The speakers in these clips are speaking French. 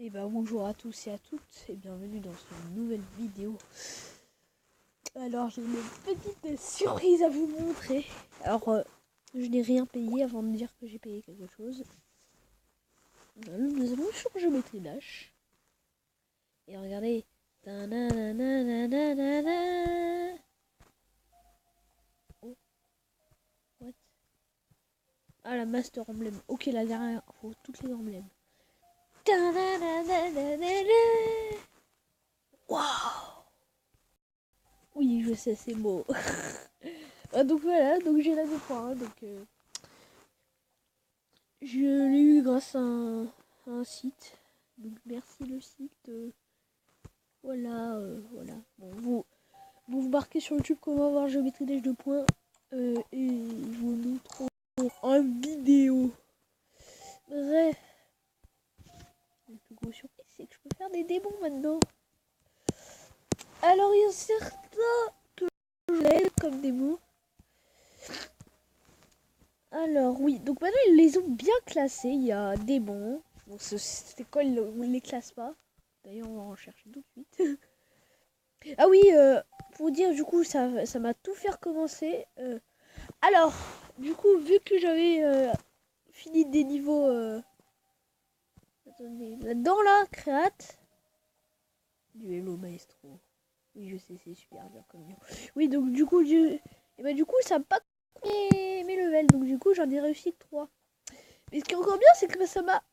Et ben bonjour à tous et à toutes et bienvenue dans cette nouvelle vidéo. Alors j'ai une petite surprise à vous montrer. Alors je n'ai rien payé avant de dire que j'ai payé quelque chose. Nous allons sur Géométrie Dash. Et regardez. Oh, what? Ah la Master Emblem. Ok, la dernière info, toutes les emblèmes. Waouh! Oui, je sais, c'est beau. Donc voilà, donc j'ai la 2.1, donc je l'ai eu grâce à un site. Donc merci le site. Voilà. Bon, vous marquez sur YouTube comment avoir Géométrie Dash 2 points. Et vous montrerons en vidéo. Bref. Le plus gros surprise, c'est que je peux faire des démons maintenant. Alors il y a certains que je l'aide comme démons. Alors oui, donc maintenant ils les ont bien classés. Il y a démons. Bon, cette école, on ne les classe pas. D'ailleurs, on va en chercher tout de suite. Ah oui, pour dire, du coup, ça m'a tout fait recommencer. Alors, du coup, vu que j'avais fini des niveaux... attendez, là-dedans, là, créate. Du Hello Maestro. Oui, je sais, c'est super dur comme niveau. Oui, donc du coup, et ben, du coup, ça m'a pas mes levels. Donc du coup, j'en ai réussi que 3. Mais ce qui est encore bien, c'est que ça m'a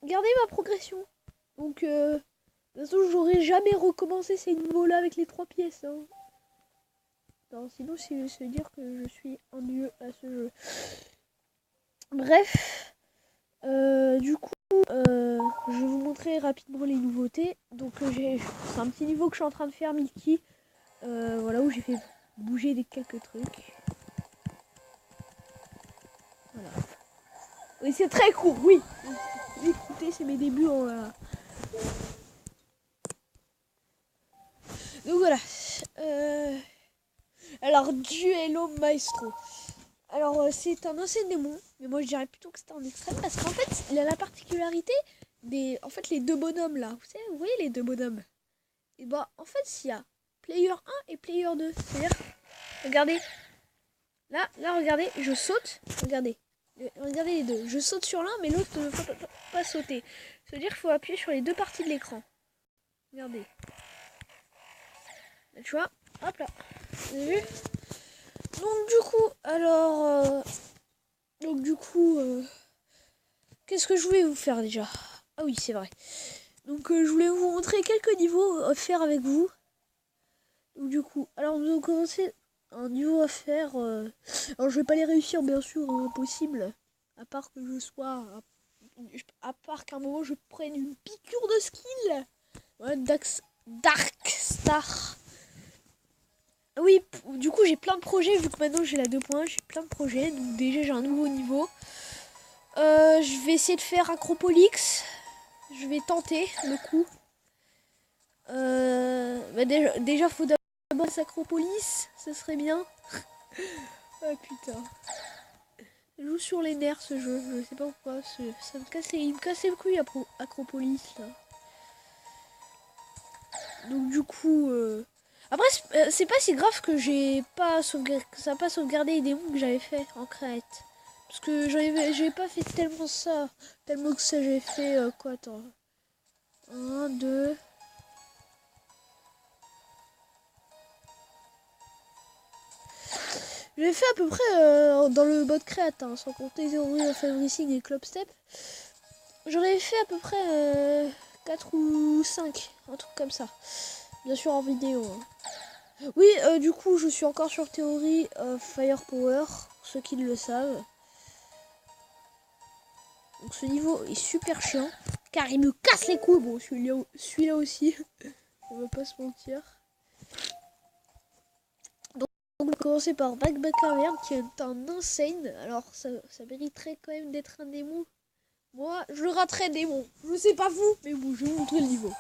gardé ma progression. Donc, de toute façon, j'aurais jamais recommencé ces niveaux-là avec les 3 pièces. Hein. Non, sinon, c'est se dire que je suis ennuyeux à ce jeu. Bref, du coup, je vais vous montrer rapidement les nouveautés. Donc, c'est un petit niveau que je suis en train de faire, Milky. Voilà, où j'ai fait bouger quelques trucs. Voilà. Oui, c'est très court, oui. Écoutez, c'est mes débuts en... Donc voilà. Alors, Duello Maestro. Alors, c'est un ancien démon, mais moi je dirais plutôt que c'est un extrême parce qu'en fait, il a la particularité des. En fait, les deux bonhommes là, vous voyez les deux bonhommes? Et bah, en fait, il y a player 1 et player 2. C'est-à-dire, regardez, là, regardez, je saute, regardez les deux. Je saute sur l'un, mais l'autre ne peut pas sauter. C'est-à-dire qu'il faut appuyer sur les deux parties de l'écran. Regardez. Là, tu vois, hop là. Vous avez vu? Donc, du coup, alors. Qu'est-ce que je voulais vous faire déjà? Ah oui, c'est vrai. Donc je voulais vous montrer quelques niveaux à faire avec vous. Donc du coup, alors nous allons commencer un niveau à faire. Alors je vais pas les réussir bien sûr, impossible. À part que je sois... À part qu'à un moment je prenne une piqûre de skill. Ouais, Dark Star. Oui, du coup j'ai plein de projets, vu que maintenant j'ai la 2 points, j'ai plein de projets. Donc déjà j'ai un nouveau niveau. Je vais essayer de faire Acropolix. Je vais tenter le coup. Bah déjà faut d'abord Acropolis, ce serait bien. Ah putain. Je joue sur les nerfs ce jeu, je sais pas pourquoi. Ça me cassait, il me cassait le cul Acropolis là. Donc du coup... Après c'est pas si grave que j'ai pas sauvegardé, que ça n'a pas sauvegardé les démons que j'avais fait en créate. Parce que j'avais pas fait tellement ça. Tellement que ça j'ai fait quoi, attends. 1, 2... J'ai fait à peu près dans le mode créate, hein, sans compter Theory of Everything et Clubstep. J'en avais fait à peu près 4 ou 5, un truc comme ça. Bien sûr en vidéo. Hein. Oui, du coup, je suis encore sur Theory of Firepower, pour ceux qui le savent. Donc ce niveau est super chiant, car il me casse les couilles. Bon, celui-là aussi, on va pas se mentir. On va commencer par Backback Cavern qui est un insane. Alors ça mériterait quand même d'être un démon. Moi je le raterais démon. Je sais pas vous, mais bon je vais vous montrer le niveau.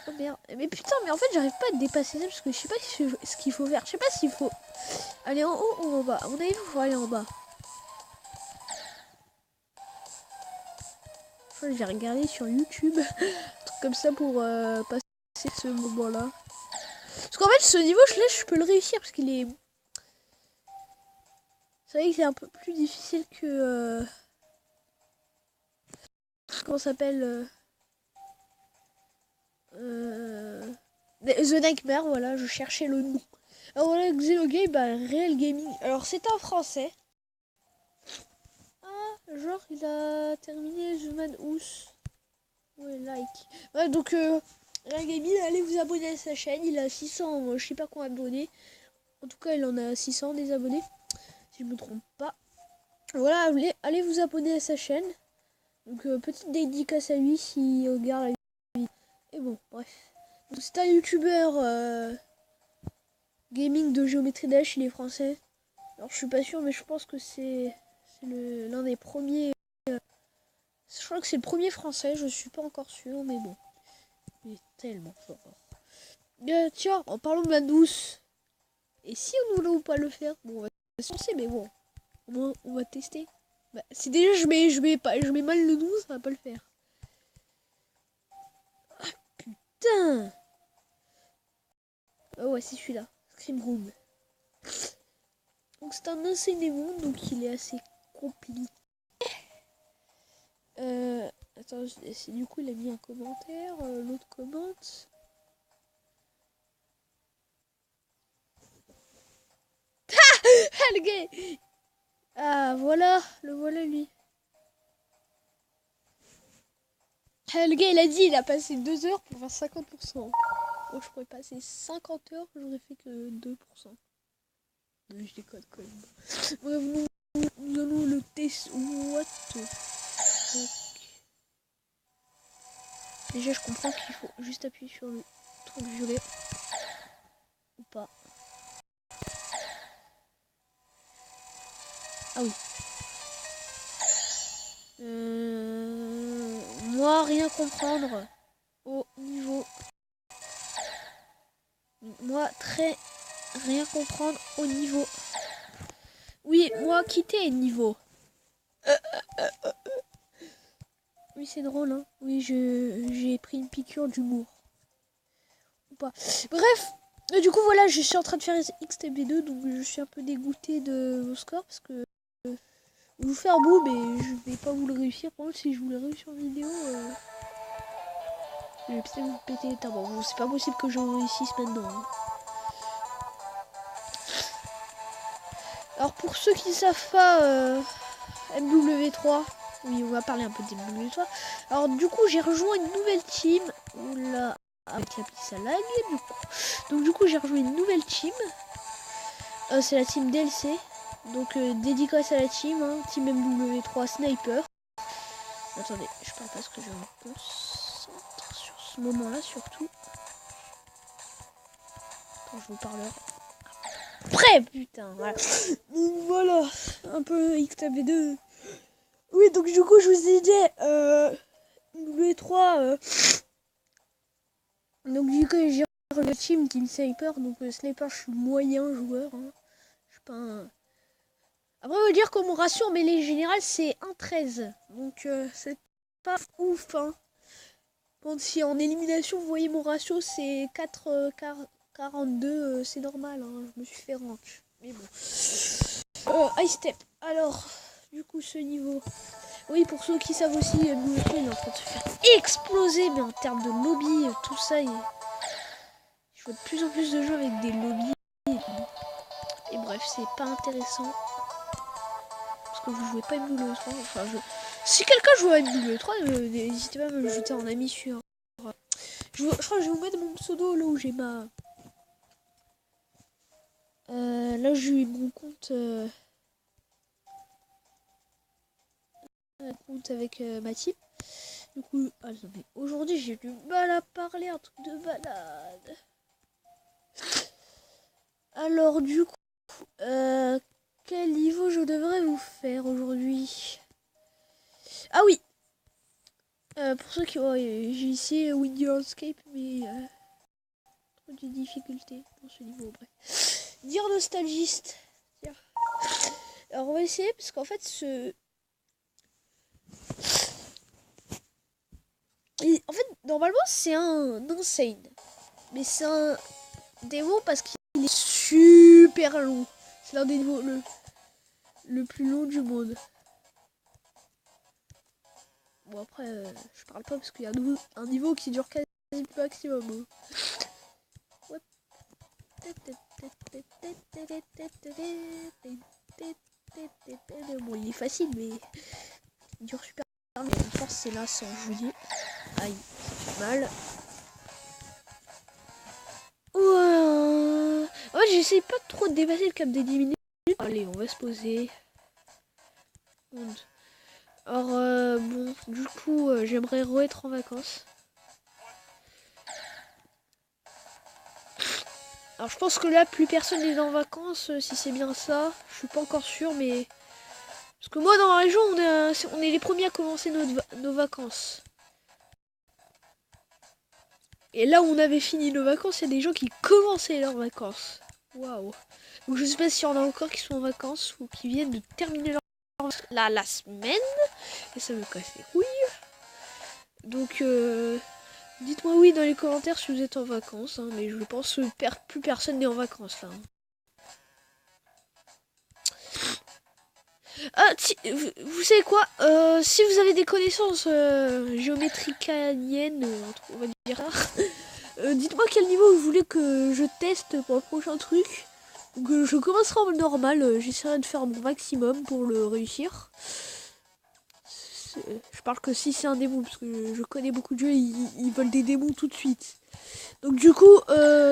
Oh merde. Mais putain, mais en fait, j'arrive pas à dépasser ça parce que je sais pas ce qu'il faut faire. Je sais pas s'il faut aller en haut ou en bas. À mon avis, il faut aller en bas. Je vais regarder sur YouTube, un truc comme ça pour passer ce moment-là. Parce qu'en fait, ce niveau, je peux le réussir parce qu'il est. C'est vrai que c'est un peu plus difficile que. Comment ça s'appelle The Nightmare, voilà, je cherchais le nom. Alors voilà, Xenogame, bah, Real Gaming. Alors c'est en français. Ah, genre il a terminé The Madhouse. Ouais, like. Ouais, donc Real Gaming, allez vous abonner à sa chaîne. Il a 600, je sais pas combien d'abonnés. En tout cas, il en a 600 des abonnés. Si je me trompe pas. Voilà, allez vous abonner à sa chaîne. Donc petite dédicace à lui s'il regarde la vidéo. Et bon, bref. C'est un youtubeur gaming de Géométrie Dash, il est français. Alors je suis pas sûr, mais je pense que c'est l'un des premiers. Je crois que c'est le premier français, je suis pas encore sûr, mais bon. Il est tellement fort. Tiens, en parlant de la douce. Et si on voulait ou pas le faire? Bon, on va se lancer, mais bon. On va tester. Bah, si déjà je mets mal le 12, ça va pas le faire. Ah putain! Oh ouais, c'est celui-là. Scream Room. Donc c'est un ancien démon, donc il est assez compliqué. Attends, du coup il a mis un commentaire, l'autre commente. Ah le gars! Ah voilà, le voilà lui. Ah, le gars il a dit il a passé 2 heures pour faire 50%. Moi je pourrais passer 50 heures, j'aurais fait que 2%. Mais je déconne quand même. Bref, nous allons le tester. What the fuck? Déjà je comprends qu'il faut juste appuyer sur le truc violet. Ou pas. Ah oui. Moi, rien comprendre au niveau. Moi, très rien comprendre au niveau. Oui, moi, quitter niveau. Oui, c'est drôle, hein. Oui, j'ai pris une piqûre d'humour. Ou pas. Bref, du coup, voilà, je suis en train de faire XTB2, donc je suis un peu dégoûté de vos scores parce que vous faire beau, mais je vais pas vous le réussir. Par contre, si je voulais réussir en vidéo, je vais peut-être vous péter les tabacs. Bon, c'est pas possible que je réussisse maintenant. Hein. Alors, pour ceux qui ne savent pas, MW3, oui, on va parler un peu de MW3. Alors, du coup, j'ai rejoint une nouvelle team. Oula, avec l'appli ça lag, du coup. Donc, du coup, j'ai rejoint une nouvelle team. C'est la team DLC. Donc, dédicace à la team, hein, team MW3 Sniper. Attendez, je parle parce que je me concentre sur ce moment-là surtout. Attends, je vous parlerai. Après, putain, voilà. Voilà, un peu XTB2. Oui, donc du coup, je vous ai dit, MW3. Donc, du coup, j'ai le team Team Sniper. Donc, Sniper, je suis moyen joueur. Hein. Je suis pas un. Après, on va dire que mon ratio en mêlée générale, c'est 1,13. Donc, c'est pas ouf. Hein. Quand si en élimination, vous voyez mon ratio, c'est 4,42. C'est normal. Hein. Je me suis fait rank. Mais bon. High step. Alors, du coup, ce niveau. Oui, pour ceux qui savent aussi, MW3 il est en train de se faire exploser. Mais en termes de lobby, tout ça, je vois de plus en plus de jeux avec des lobbies. Et bref, c'est pas intéressant. Parce que vous jouez pas MW3. Enfin, si quelqu'un joue à MW3, n'hésitez pas à me le jeter en ami sur. Je crois que je vais vous mettre mon pseudo là où j'ai ma. Là, j'ai mon compte. Compte avec ma team. Du coup, attendez. Aujourd'hui, j'ai du mal à parler, un truc de balade. Alors, du coup, quel niveau je devrais vous faire aujourd'hui? Ah oui. Pour ceux qui... Ouais, j'ai essayé Windy Escape, mais... trop de difficultés dans ce niveau, bref. Dire nostalgiste. Tiens. Alors on va essayer, parce qu'en fait, en fait, normalement, c'est un insane. Mais c'est un démo parce qu'il est super long. C'est l'un des niveaux le plus long du monde. Bon après, je parle pas parce qu'il y a un niveau qui dure quasi le maximum. Ouais. Bon, il est facile, mais il dure super. Mais la force, c'est là, sans je vous dis. Aïe, ça fait mal. Ouais. En fait, j'essaie pas trop de dépasser le cap des 10 minutes. Allez, on va se poser. Alors, bon, du coup, j'aimerais re-être en vacances. Alors, je pense que là, plus personne n'est en vacances, si c'est bien ça. Je suis pas encore sûr, mais... Parce que moi, dans la région, on est les premiers à commencer nos vacances. Et là où on avait fini nos vacances, il y a des gens qui commençaient leurs vacances. Waouh. Donc, je sais pas s'il y en a encore qui sont en vacances ou qui viennent de terminer leur vacances la semaine. Et ça me casse les couilles. Donc, dites-moi oui dans les commentaires si vous êtes en vacances. Hein, mais je pense que plus personne n'est en vacances là. Hein. Ah, vous savez quoi, si vous avez des connaissances géométricaliennes, on va dire ça, dites-moi quel niveau vous voulez que je teste pour le prochain truc. Donc, je commencerai en normal, j'essaierai de faire mon maximum pour le réussir. Je parle que si c'est un démon, parce que je connais beaucoup de jeux, ils veulent des démons tout de suite. Donc du coup,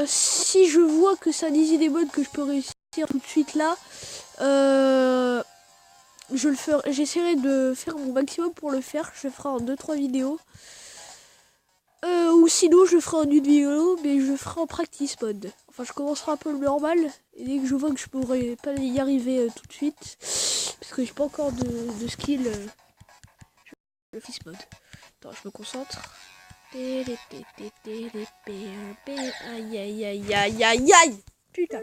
si je vois que c'est un easy demon que je peux réussir tout de suite là, j'essaierai de faire mon maximum pour le faire. Je ferai en 2-3 vidéos. Ou sinon je ferai en une vidéo, mais je ferai en practice mode. Enfin, je commencerai un peu le normal. Et dès que je vois que je pourrais pas y arriver tout de suite, parce que j'ai pas encore de skill, le practice mode. Attends, je me concentre. Aïe aïe aïe aïe aïe aïe. Putain.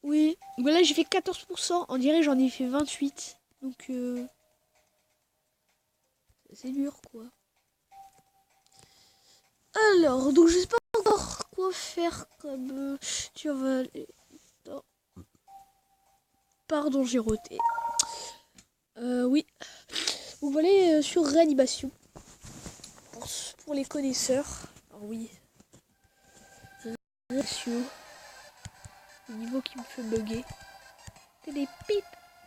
Oui, mais là j'ai fait 14%, on dirait j'en ai fait 28. Donc c'est dur quoi. Alors, donc je sais pas encore quoi faire comme... Tu vas aller... Non. Pardon, j'ai roté. Oui. On va aller sur réanimation. Pour les connaisseurs. Alors oui. Réanimation. Le niveau qui me fait bugger. Des pipes.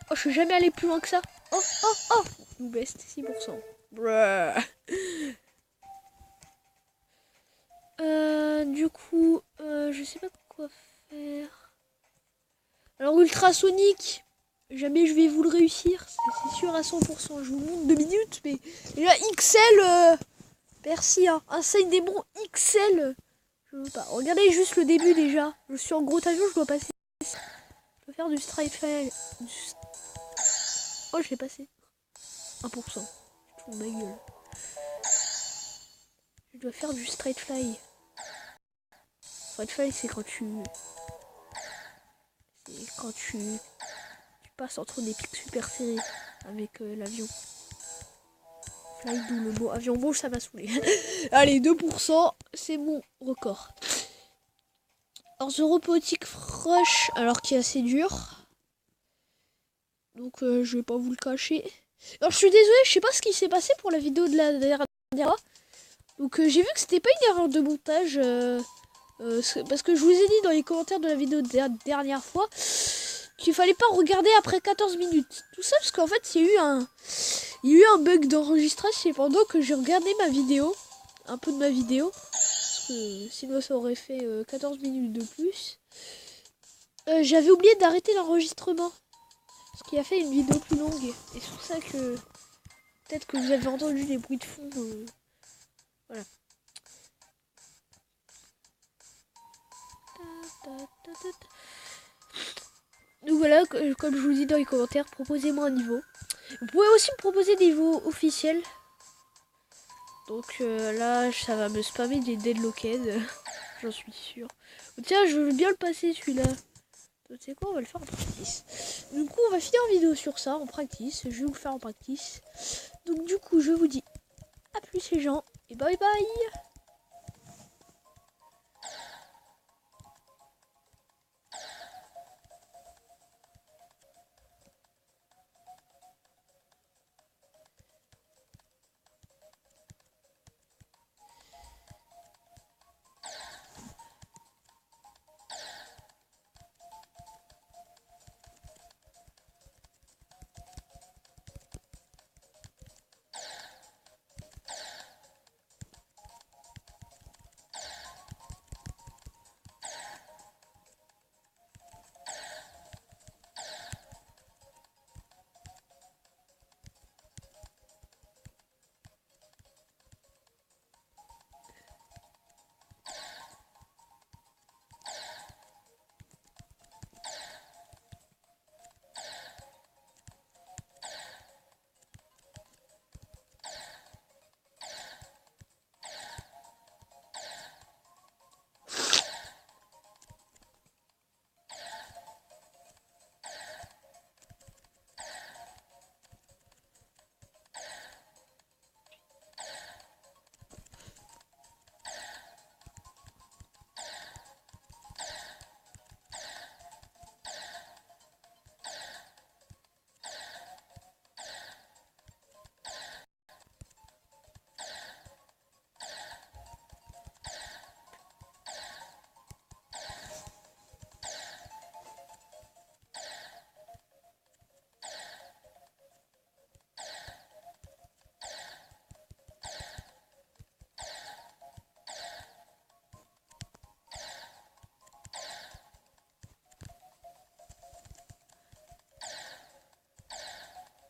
Oh, je suis jamais allé plus loin que ça. Oh, oh, oh. Nous best 6%. Bruh. Du coup, je sais pas quoi faire. Alors, ultrasonique, jamais je vais vous le réussir, c'est sûr à 100%. Je vous montre 2 minutes, mais déjà XL, merci, hein. Un Insane Démon XL, je veux pas. Regardez juste le début déjà. Je suis en gros avion, je dois passer. Je dois faire du strike fly. Oh, je l'ai passé. 1%. Je trouve ma gueule. Je dois faire du straight fly. Straight fly, c'est quand tu passes entre des pics super serrés avec l'avion. Fly, d'où le mot avion. Bon, ça m'a saoulé. Allez, 2%, c'est mon record. Alors, The Robotic Rush, alors qui est assez dur. Donc, je vais pas vous le cacher. Alors, je suis désolée, je sais pas ce qui s'est passé pour la vidéo de la dernière fois. Donc, j'ai vu que c'était pas une erreur de montage. Parce que je vous ai dit dans les commentaires de la vidéo de la dernière fois qu'il fallait pas regarder après 14 minutes. Tout ça parce qu'en fait, il y a eu un bug d'enregistrage. C'est pendant que j'ai regardé ma vidéo. Un peu de ma vidéo. Parce que sinon, ça aurait fait 14 minutes de plus. J'avais oublié d'arrêter l'enregistrement. Ce qui a fait une vidéo plus longue. Et c'est pour ça que... Peut-être que vous avez entendu les bruits de fond. Voilà. Donc voilà, comme je vous dis dans les commentaires, proposez-moi un niveau. Vous pouvez aussi me proposer des niveaux officiels. Donc là, ça va me spammer des deadlocked. J'en suis sûr. Tiens, je veux bien le passer celui-là. Tu sais quoi, on va le faire en practice. Du coup, on va finir en vidéo sur ça, en practice. Je vais vous le faire en practice. Donc du coup, je vous dis à plus les gens. Et bye bye.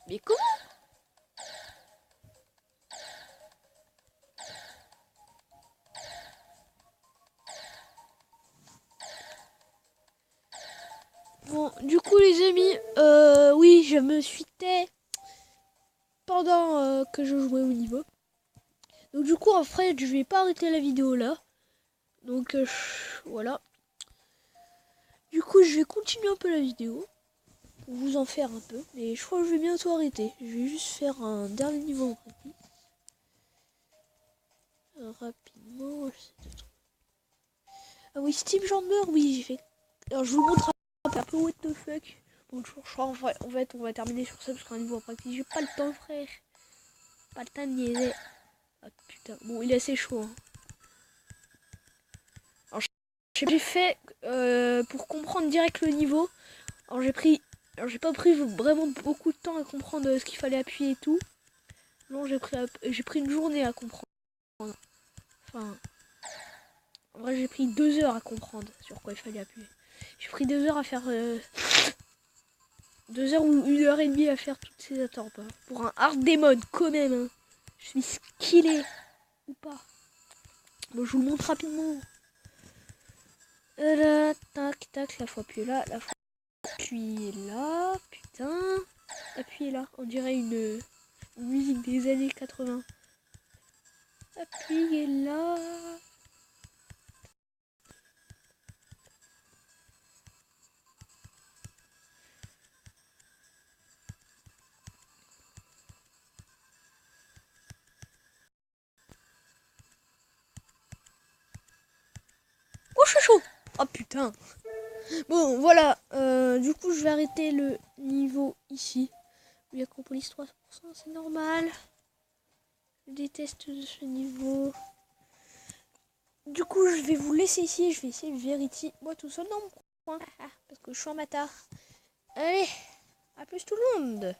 Mais comment? Bon, du coup les amis, oui, je me suis tais pendant que je jouais au niveau. Donc du coup, en fait, je vais pas arrêter la vidéo là. Donc voilà. Du coup, je vais continuer un peu la vidéo pour vous en faire un peu. Mais je crois que je vais bientôt arrêter. Je vais juste faire un dernier niveau rapidement. Ah oui, Steve Jambeur, oui, j'ai fait. Alors je vous montre un peu what the fuck. Bon, je crois en fait, on va terminer sur ça parce qu'un niveau en pratique, j'ai pas le temps, frère. Pas le temps de niaiser. Ah putain, bon, il est assez chaud. Hein. Alors, j'ai fait pour comprendre direct le niveau. Alors j'ai pas pris vraiment beaucoup de temps à comprendre ce qu'il fallait appuyer et tout. Non, j'ai pris une journée à comprendre. Enfin, en vrai, j'ai pris 2 heures à comprendre sur quoi il fallait appuyer. J'ai pris 2 heures à faire 2 heures ou 1 heure et demie à faire toutes ces attentes. Hein. Pour un hard demon quand même. Hein. Je suis skillé ou pas. Bon, je vous le montre rapidement. Là, tac, tac, la fois appuyer là, la fois appuyer là, putain. Appuyez là, on dirait une musique des années 80. Appuyez là. Oh, je suis chaud. Oh putain. Bon, voilà. Du coup, je vais arrêter le niveau ici. Il y a Acropolis 3%, c'est normal. Je déteste ce niveau. Du coup, je vais vous laisser ici. Je vais essayer Verity. Moi, tout seul dans mon coin. Parce que je suis en bâtard. Allez, à plus tout le monde.